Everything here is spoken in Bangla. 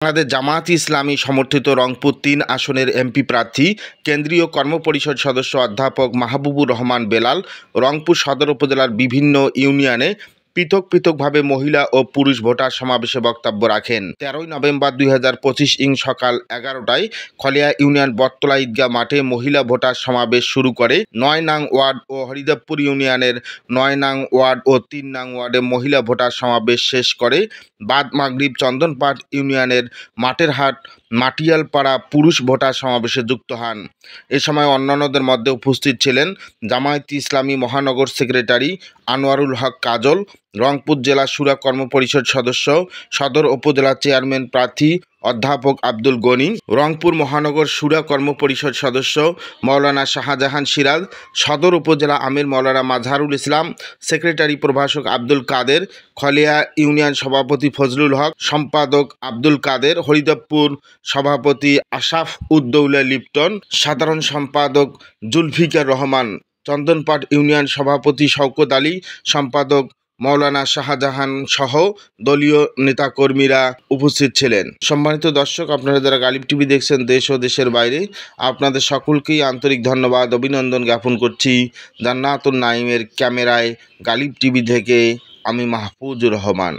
বাংলাদেশ জামায়াত ইসলামী সমর্থিত রংপুর ৩ আসনের এমপি প্রার্থী কেন্দ্রীয় কর্মপরিষদ সদস্য অধ্যাপক মাহবুবুর রহমান বেলাল রংপুর সদর উপজেলার বিভিন্ন ইউনিয়নে পৃথকভাবে মহিলা ও পুরুষ ভোটার সমাবেশে বক্তব্য রাখেন। ১৩ নভেম্বর ২০২৫ সকাল ১১টায় খলিয়া ইউনিয়ন বটতলা ঈদগাহ মাঠে মহিলা ভোটার সমাবেশ শুরু করে ৯ নং ওয়ার্ড ও হরিদেবপুর ইউনিয়নের ৯ নং ওয়ার্ড ও ৩ নং ওয়ার্ডে মহিলা ভোটার সমাবেশ শেষ করে বাদ মাগরিব চন্দনপাট ইউনিয়নের মাঠেরহাট মাটিয়ালপাড়া পুরুষ ভোটার সমাবেশে যুক্ত হন। এ সময় অন্যান্যদের মধ্যে উপস্থিত ছিলেন জামায়াত ইসলামী মহানগর সেক্রেটারি আনোয়ারুল হক কাজল, রংপুর জেলা শুরা কর্মপরিষদ সদস্য, সদর উপজেলা চেয়ারম্যান প্রার্থী অধ্যাপক আব্দুল গনি, রংপুর মহানগর শুরা কর্মপরিষদ সদস্য মাওলানা শাহজাহান সিরাজ, সদর উপজেলা আমির মাওলানা মাজহারুল ইসলাম, সেক্রেটারি প্রভাষক আব্দুল কাদের, খলিয়া ইউনিয়ন সভাপতি ফজলুল হক, সম্পাদক আব্দুল কাদের, হরিদেবপুর সভাপতি আশাফ উদ্দৌলা লিপ্টন, সাধারণ সম্পাদক জুলফিকার রহমান, চন্দনপাট ইউনিয়ন সভাপতি শওকত আলী, সম্পাদক মাওলানা শাহজাহান সহ দলীয় নেতাকর্মীরা উপস্থিত ছিলেন। সম্মানিত দর্শক, আপনারা যারা গালিব টিভি দেখছেন দেশ ও দেশের বাইরে, আপনাদের সকলকেই আন্তরিক ধন্যবাদ অভিনন্দন জ্ঞাপন করছি। জান্নাতুন নাঈমের ক্যামেরায় গালিব টিভি থেকে আমি মাহফুজুর রহমান।